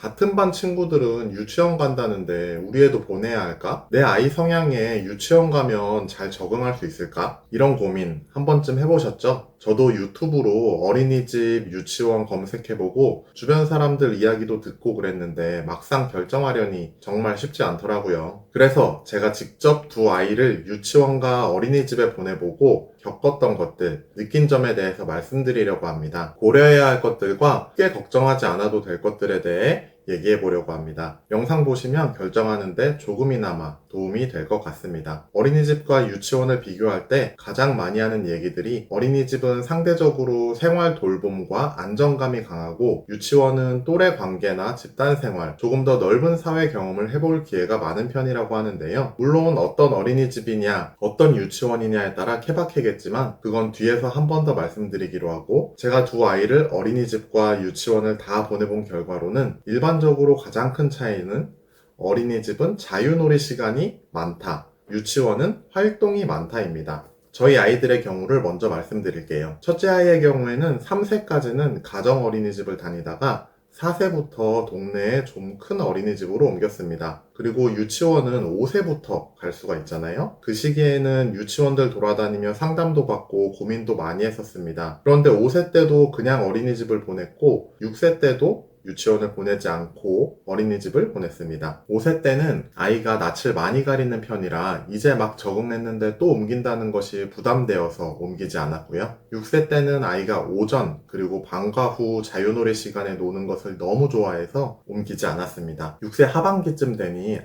같은 반 친구들은 유치원 간다는데 우리 애도 보내야 할까? 내 아이 성향에 유치원 가면 잘 적응할 수 있을까? 이런 고민 한 번쯤 해보셨죠? 저도 유튜브로 어린이집, 유치원 검색해보고 주변 사람들 이야기도 듣고 그랬는데 막상 결정하려니 정말 쉽지 않더라고요. 그래서 제가 직접 두 아이를 유치원과 어린이집에 보내보고 겪었던 것들, 느낀 점에 대해서 말씀드리려고 합니다. 고려해야 할 것들과 크게 걱정하지 않아도 될 것들에 대해 얘기해 보려고 합니다. 영상 보시면 결정하는데 조금이나마 도움이 될 것 같습니다. 어린이집과 유치원을 비교할 때 가장 많이 하는 얘기들이 어린이집은 상대적으로 생활 돌봄과 안정감이 강하고 유치원은 또래 관계나 집단 생활, 조금 더 넓은 사회 경험을 해볼 기회가 많은 편이라고 하는데요. 물론 어떤 어린이집이냐, 어떤 유치원이냐에 따라 케바케겠지만 그건 뒤에서 한 번 더 말씀드리기로 하고 제가 두 아이를 어린이집과 유치원을 다 보내본 결과로는 일반적으로 가장 큰 차이는 어린이집은 자유놀이 시간이 많다, 유치원은 활동이 많다입니다. 저희 아이들의 경우를 먼저 말씀드릴게요. 첫째 아이의 경우에는 3세까지는 가정 어린이집을 다니다가 4세부터 동네에 좀 큰 어린이집으로 옮겼습니다. 그리고 유치원은 5세부터 갈 수가 있잖아요. 그 시기에는 유치원들 돌아다니며 상담도 받고 고민도 많이 했었습니다. 그런데 5세 때도 그냥 어린이집을 보냈고 6세 때도 유치원을 보내지 않고 어린이집을 보냈습니다. 5세 때는 아이가 낯을 많이 가리는 편이라 이제 막 적응했는데 또 옮긴다는 것이 부담되어서 옮기지 않았고요. 6세 때는 아이가 오전 그리고 방과 후 자유놀이 시간에 노는 것을 너무 좋아해서 옮기지 않았습니다. 6세 하반기쯤 되니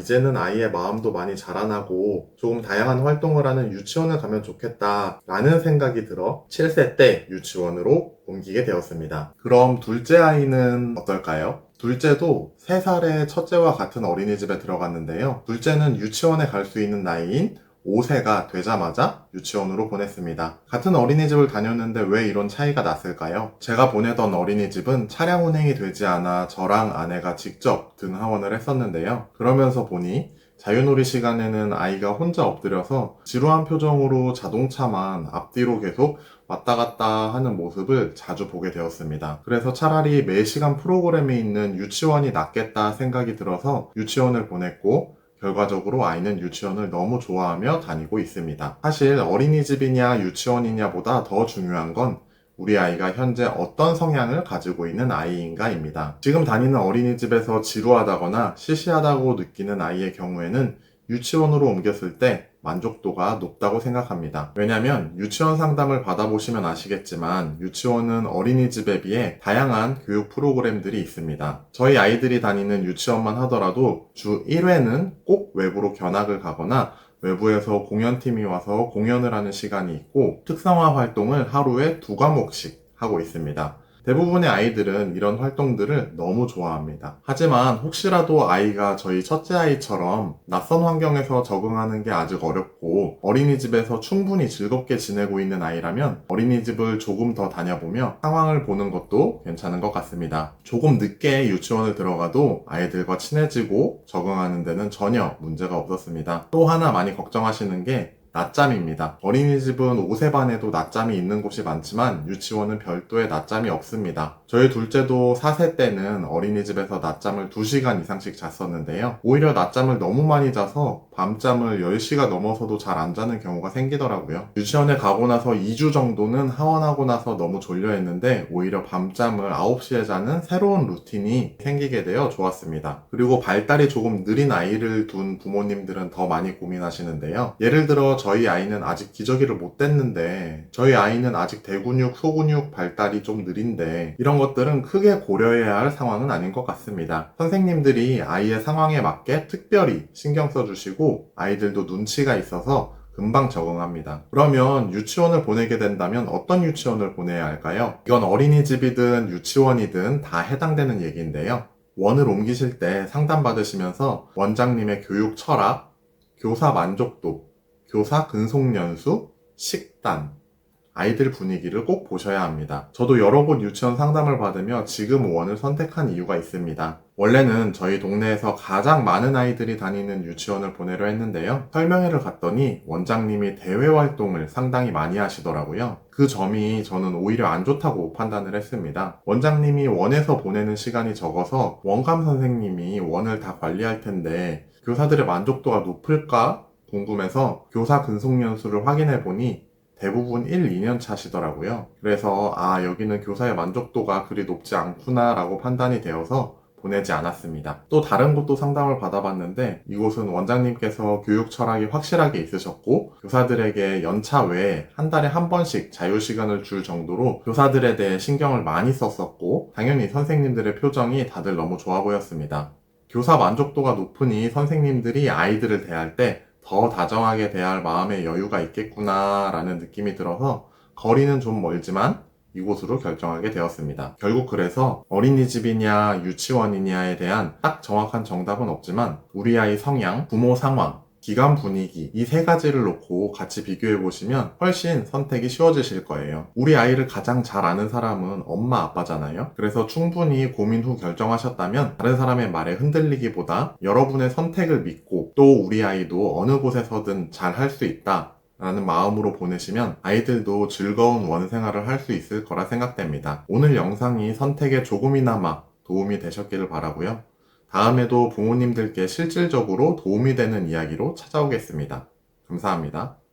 이제는 아이의 마음도 많이 자라나고 조금 다양한 활동을 하는 유치원을 가면 좋겠다 라는 생각이 들어 7세 때 유치원으로 옮기게 되었습니다. 그럼 둘째 아이는 어떨까요? 둘째도 3살의 첫째와 같은 어린이집에 들어갔는데요. 둘째는 유치원에 갈 수 있는 나이인 5세가 되자마자 유치원으로 보냈습니다. 같은 어린이집을 다녔는데 왜 이런 차이가 났을까요? 제가 보내던 어린이집은 차량 운행이 되지 않아 저랑 아내가 직접 등하원을 했었는데요. 그러면서 보니 자유놀이 시간에는 아이가 혼자 엎드려서 지루한 표정으로 자동차만 앞뒤로 계속 왔다 갔다 하는 모습을 자주 보게 되었습니다. 그래서 차라리 매시간 프로그램에 있는 유치원이 낫겠다 생각이 들어서 유치원을 보냈고 결과적으로 아이는 유치원을 너무 좋아하며 다니고 있습니다. 사실 어린이집이냐 유치원이냐보다 더 중요한 건 우리 아이가 현재 어떤 성향을 가지고 있는 아이인가입니다. 지금 다니는 어린이집에서 지루하다거나 시시하다고 느끼는 아이의 경우에는 유치원으로 옮겼을 때 만족도가 높다고 생각합니다. 왜냐면 유치원 상담을 받아보시면 아시겠지만 유치원은 어린이집에 비해 다양한 교육 프로그램들이 있습니다. 저희 아이들이 다니는 유치원만 하더라도 주 1회는 꼭 외부로 견학을 가거나 외부에서 공연팀이 와서 공연을 하는 시간이 있고 특성화 활동을 하루에 2과목씩 하고 있습니다. 대부분의 아이들은 이런 활동들을 너무 좋아합니다. 하지만 혹시라도 아이가 저희 첫째 아이처럼 낯선 환경에서 적응하는 게 아직 어렵고 어린이집에서 충분히 즐겁게 지내고 있는 아이라면 어린이집을 조금 더 다녀보며 상황을 보는 것도 괜찮은 것 같습니다. 조금 늦게 유치원을 들어가도 아이들과 친해지고 적응하는 데는 전혀 문제가 없었습니다. 또 하나 많이 걱정하시는 게 낮잠입니다. 어린이집은 5세 반에도 낮잠이 있는 곳이 많지만 유치원은 별도의 낮잠이 없습니다. 저희 둘째도 4세 때는 어린이집에서 낮잠을 2시간 이상씩 잤었는데요. 오히려 낮잠을 너무 많이 자서 밤잠을 10시가 넘어서도 잘 안 자는 경우가 생기더라고요. 유치원에 가고 나서 2주 정도는 하원하고 나서 너무 졸려 했는데 오히려 밤잠을 9시에 자는 새로운 루틴이 생기게 되어 좋았습니다. 그리고 발달이 조금 느린 아이를 둔 부모님들은 더 많이 고민하시는데요. 예를 들어 저희 아이는 아직 기저귀를 못 뗐는데 저희 아이는 아직 대근육, 소근육 발달이 좀 느린데 이런 것들은 크게 고려해야 할 상황은 아닌 것 같습니다. 선생님들이 아이의 상황에 맞게 특별히 신경 써주시고 아이들도 눈치가 있어서 금방 적응합니다. 그러면 유치원을 보내게 된다면 어떤 유치원을 보내야 할까요? 이건 어린이집이든 유치원이든 다 해당되는 얘기인데요. 원을 옮기실 때 상담받으시면서 원장님의 교육 철학, 교사 만족도, 교사 근속 연수, 식단, 아이들 분위기를 꼭 보셔야 합니다. 저도 여러 곳 유치원 상담을 받으며 지금 원을 선택한 이유가 있습니다. 원래는 저희 동네에서 가장 많은 아이들이 다니는 유치원을 보내려 했는데요. 설명회를 갔더니 원장님이 대외 활동을 상당히 많이 하시더라고요. 그 점이 저는 오히려 안 좋다고 판단을 했습니다. 원장님이 원에서 보내는 시간이 적어서 원감 선생님이 원을 다 관리할 텐데 교사들의 만족도가 높을까 궁금해서 교사 근속연수를 확인해 보니 대부분 1, 2년 차시더라고요. 그래서 여기는 교사의 만족도가 그리 높지 않구나 라고 판단이 되어서 보내지 않았습니다. 또 다른 곳도 상담을 받아봤는데 이곳은 원장님께서 교육 철학이 확실하게 있으셨고 교사들에게 연차 외에 한 달에 한 번씩 자유시간을 줄 정도로 교사들에 대해 신경을 많이 썼었고 당연히 선생님들의 표정이 다들 너무 좋아 보였습니다. 교사 만족도가 높으니 선생님들이 아이들을 대할 때 더 다정하게 대할 마음의 여유가 있겠구나 라는 느낌이 들어서 거리는 좀 멀지만 이곳으로 결정하게 되었습니다. 결국 그래서 어린이집이냐 유치원이냐에 대한 딱 정확한 정답은 없지만 우리 아이 성향, 부모 상황, 기관 분위기 이 세 가지를 놓고 같이 비교해 보시면 훨씬 선택이 쉬워지실 거예요. 우리 아이를 가장 잘 아는 사람은 엄마 아빠잖아요. 그래서 충분히 고민 후 결정하셨다면 다른 사람의 말에 흔들리기보다 여러분의 선택을 믿고 또 우리 아이도 어느 곳에서든 잘 할 수 있다 라는 마음으로 보내시면 아이들도 즐거운 원생활을 할 수 있을 거라 생각됩니다. 오늘 영상이 선택에 조금이나마 도움이 되셨기를 바라고요. 다음에도 부모님들께 실질적으로 도움이 되는 이야기로 찾아오겠습니다. 감사합니다.